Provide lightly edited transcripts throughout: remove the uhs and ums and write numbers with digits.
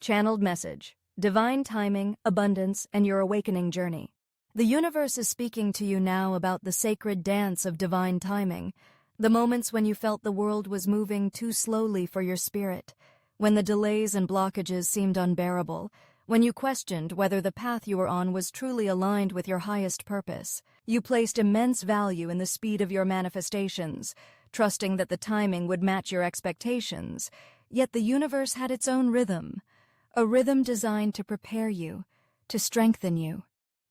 Channeled message, divine timing, abundance, and your awakening journey. The universe is speaking to you now about the sacred dance of divine timing, the moments when you felt the world was moving too slowly for your spirit, when the delays and blockages seemed unbearable, when you questioned whether the path you were on was truly aligned with your highest purpose. You placed immense value in the speed of your manifestations, trusting that the timing would match your expectations. Yet the universe had its own rhythm, a rhythm designed to prepare you, to strengthen you,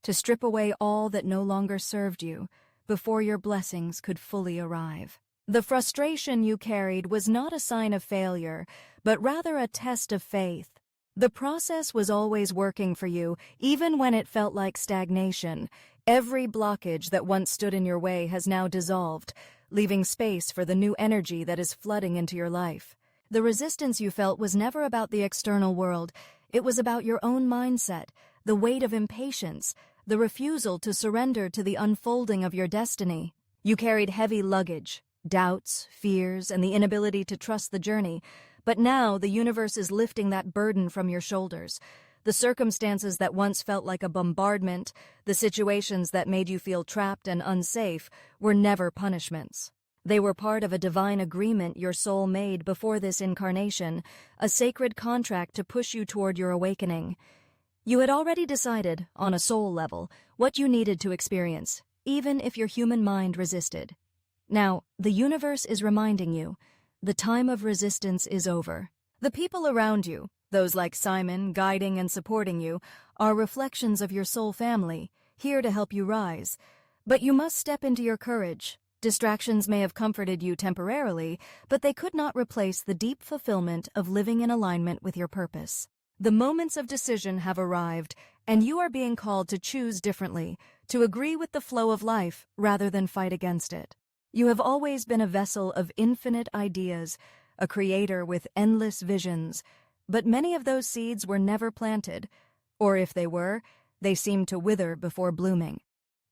to strip away all that no longer served you before your blessings could fully arrive. The frustration you carried was not a sign of failure, but rather a test of faith. The process was always working for you, even when it felt like stagnation. Every blockage that once stood in your way has now dissolved, leaving space for the new energy that is flooding into your life. The resistance you felt was never about the external world. It was about your own mindset, the weight of impatience, the refusal to surrender to the unfolding of your destiny. You carried heavy luggage, doubts, fears, and the inability to trust the journey. But now the universe is lifting that burden from your shoulders. The circumstances that once felt like a bombardment, the situations that made you feel trapped and unsafe, were never punishments. They were part of a divine agreement your soul made before this incarnation, a sacred contract to push you toward your awakening. You had already decided, on a soul level, what you needed to experience, even if your human mind resisted. Now, the universe is reminding you, the time of resistance is over. The people around you, those like Simon, guiding and supporting you, are reflections of your soul family, here to help you rise. But you must step into your courage. Distractions may have comforted you temporarily, but they could not replace the deep fulfillment of living in alignment with your purpose. The moments of decision have arrived, and you are being called to choose differently, to agree with the flow of life rather than fight against it. You have always been a vessel of infinite ideas, a creator with endless visions, but many of those seeds were never planted, or if they were, they seemed to wither before blooming.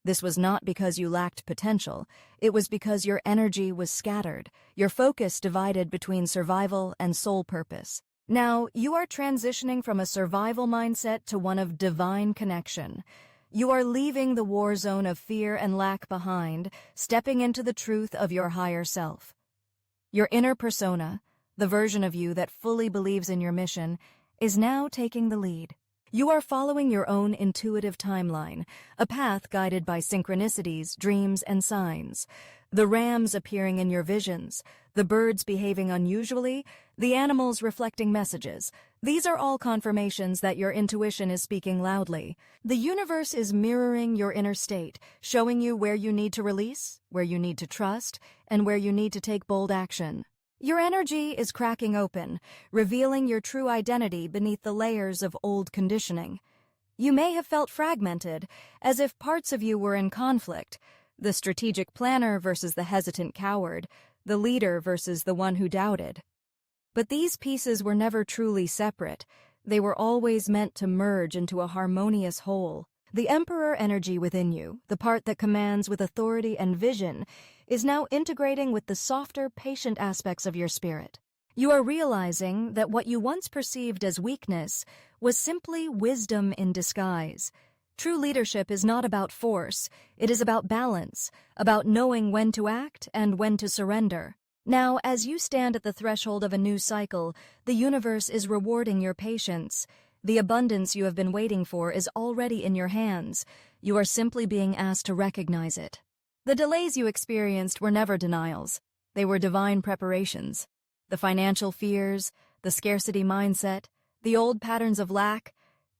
This was not because you lacked potential, it was because your energy was scattered, your focus divided between survival and soul purpose. Now, you are transitioning from a survival mindset to one of divine connection. You are leaving the war zone of fear and lack behind, stepping into the truth of your higher self. Your inner persona, the version of you that fully believes in your mission, is now taking the lead. You are following your own intuitive timeline, a path guided by synchronicities, dreams, and signs. The rams appearing in your visions, the birds behaving unusually, the animals reflecting messages. These are all confirmations that your intuition is speaking loudly. The universe is mirroring your inner state, showing you where you need to release, where you need to trust, and where you need to take bold action. Your energy is cracking open, revealing your true identity beneath the layers of old conditioning. You may have felt fragmented, as if parts of you were in conflict, the strategic planner versus the hesitant coward, the leader versus the one who doubted. But these pieces were never truly separate. They were always meant to merge into a harmonious whole. The emperor energy within you, the part that commands with authority and vision, is now integrating with the softer, patient aspects of your spirit. You are realizing that what you once perceived as weakness was simply wisdom in disguise. True leadership is not about force, it is about balance, about knowing when to act and when to surrender. Now, as you stand at the threshold of a new cycle, the universe is rewarding your patience. The abundance you have been waiting for is already in your hands. You are simply being asked to recognize it. The delays you experienced were never denials. They were divine preparations. The financial fears, the scarcity mindset, the old patterns of lack,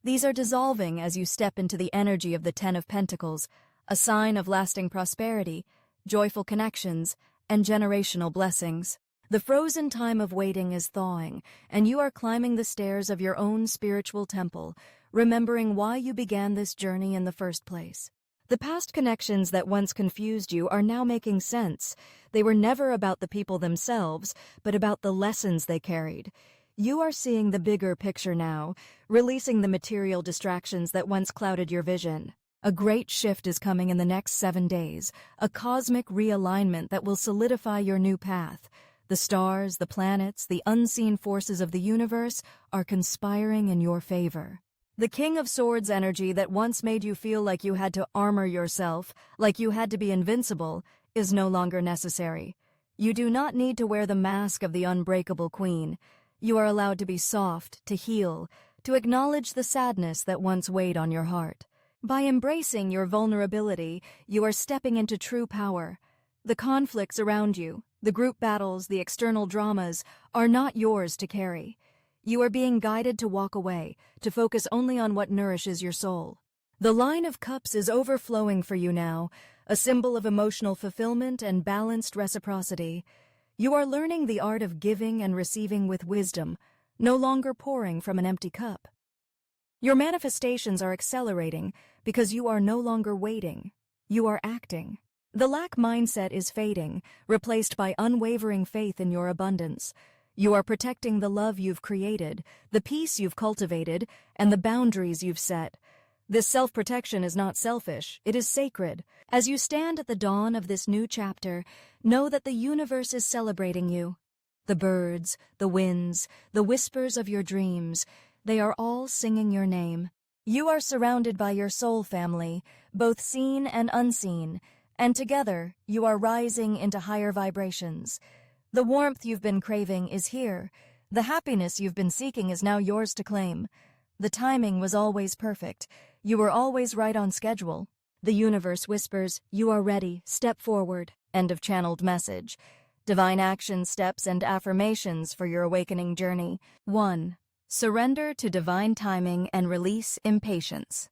these are dissolving as you step into the energy of the Ten of Pentacles, a sign of lasting prosperity, joyful connections, and generational blessings. The frozen time of waiting is thawing, and you are climbing the stairs of your own spiritual temple, remembering why you began this journey in the first place. The past connections that once confused you are now making sense. They were never about the people themselves, but about the lessons they carried. You are seeing the bigger picture now, releasing the material distractions that once clouded your vision. A great shift is coming in the next 7 days, a cosmic realignment that will solidify your new path. The stars, the planets, the unseen forces of the universe are conspiring in your favor. The King of Swords energy that once made you feel like you had to armor yourself, like you had to be invincible, is no longer necessary. You do not need to wear the mask of the unbreakable queen. You are allowed to be soft, to heal, to acknowledge the sadness that once weighed on your heart. By embracing your vulnerability, you are stepping into true power. The conflicts around you, the group battles, the external dramas, are not yours to carry. You are being guided to walk away, to focus only on what nourishes your soul. The line of cups is overflowing for you now, a symbol of emotional fulfillment and balanced reciprocity. You are learning the art of giving and receiving with wisdom, no longer pouring from an empty cup. Your manifestations are accelerating because you are no longer waiting. You are acting. The lack mindset is fading, replaced by unwavering faith in your abundance. You are protecting the love you've created, the peace you've cultivated, and the boundaries you've set. This self-protection is not selfish, it is sacred. As you stand at the dawn of this new chapter, know that the universe is celebrating you. The birds, the winds, the whispers of your dreams, they are all singing your name. You are surrounded by your soul family, both seen and unseen, and together you are rising into higher vibrations. The warmth you've been craving is here. The happiness you've been seeking is now yours to claim. The timing was always perfect. You were always right on schedule. The universe whispers, "You are ready, step forward." End of channeled message. Divine action steps and affirmations for your awakening journey. 1. Surrender to divine timing and release impatience.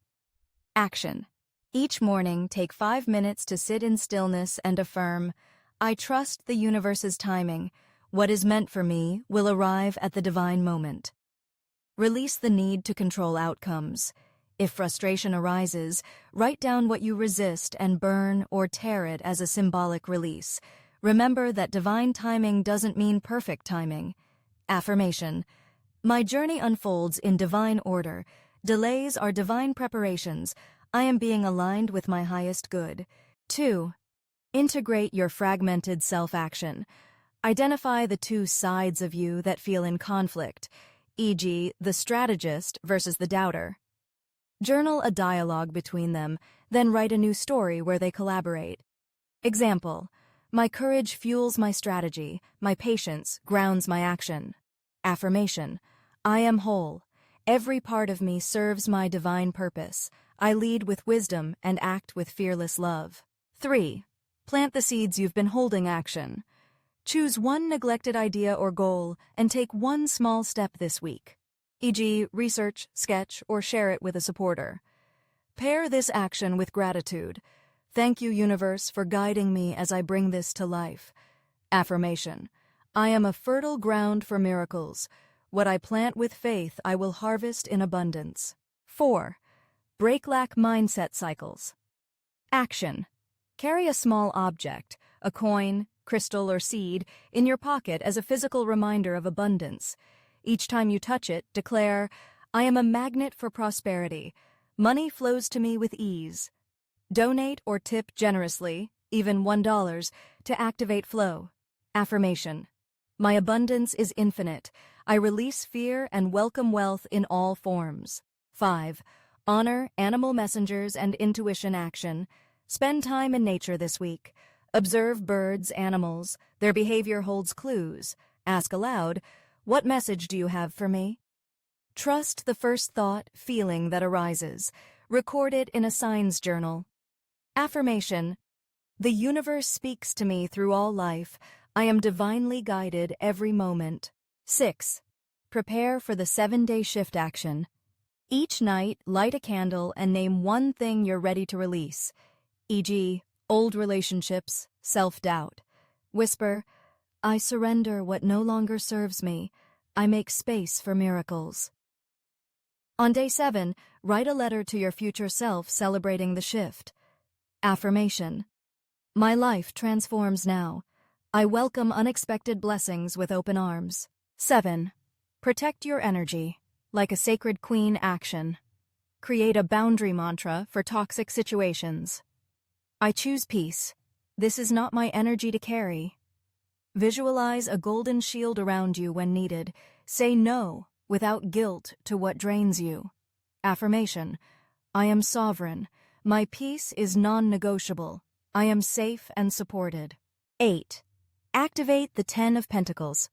Action. Each morning, take 5 minutes to sit in stillness and affirm, "I trust the universe's timing. What is meant for me will arrive at the divine moment." Release the need to control outcomes. If frustration arises, write down what you resist and burn or tear it as a symbolic release. Remember that divine timing doesn't mean perfect timing. Affirmation. My journey unfolds in divine order. Delays are divine preparations. I am being aligned with my highest good. 2. Integrate your fragmented self-action. Identify the two sides of you that feel in conflict, e.g., the strategist versus the doubter. Journal a dialogue between them, then write a new story where they collaborate. Example, my courage fuels my strategy, my patience grounds my action. Affirmation, I am whole. Every part of me serves my divine purpose. I lead with wisdom and act with fearless love. 3. Plant the seeds you've been holding action. Choose one neglected idea or goal and take one small step this week, e.g., research, sketch, or share it with a supporter. Pair this action with gratitude. Thank you, universe, for guiding me as I bring this to life. Affirmation. I am a fertile ground for miracles. What I plant with faith, I will harvest in abundance. 4. Break lack mindset cycles. Action. Carry a small object, a coin, crystal, or seed, in your pocket as a physical reminder of abundance. Each time you touch it, declare, I am a magnet for prosperity. Money flows to me with ease. Donate or tip generously, even $1, to activate flow. Affirmation. My abundance is infinite. I release fear and welcome wealth in all forms. 5. Honor animal messengers and intuition action. Spend time in nature this week. Observe birds, animals. Their behavior holds clues. Ask aloud, what message do you have for me? Trust the first thought, feeling that arises. Record it in a signs journal. Affirmation. The universe speaks to me through all life. I am divinely guided every moment. 6. Prepare for the 7-day shift action. Each night, light a candle and name one thing you're ready to release, e.g., old relationships, self-doubt. Whisper, I surrender what no longer serves me. I make space for miracles. On day 7, write a letter to your future self celebrating the shift. Affirmation. My life transforms now. I welcome unexpected blessings with open arms. 7. Protect your energy. Like a sacred queen action. Create a boundary mantra for toxic situations. I choose peace. This is not my energy to carry. Visualize a golden shield around you when needed. Say no without guilt to what drains you. Affirmation: I am sovereign. My peace is non-negotiable. I am safe and supported. 8. Activate the 10 of Pentacles.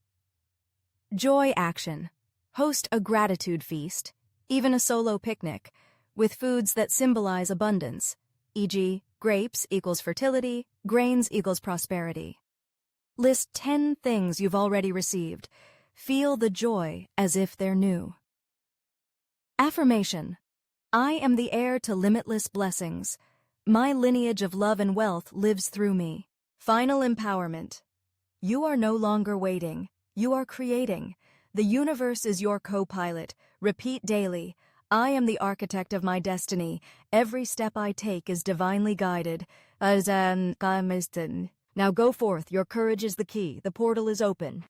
Joy action. Host a gratitude feast, even a solo picnic, with foods that symbolize abundance, e.g., grapes equals fertility, grains equals prosperity. List 10 things you've already received. Feel the joy as if they're new. Affirmation: I am the heir to limitless blessings. My lineage of love and wealth lives through me. Final empowerment: you are no longer waiting. You are creating. The universe is your co-pilot. Repeat daily: I am the architect of my destiny. Every step I take is divinely guided. As an alchemist. Now go forth. Your courage is the key. The portal is open.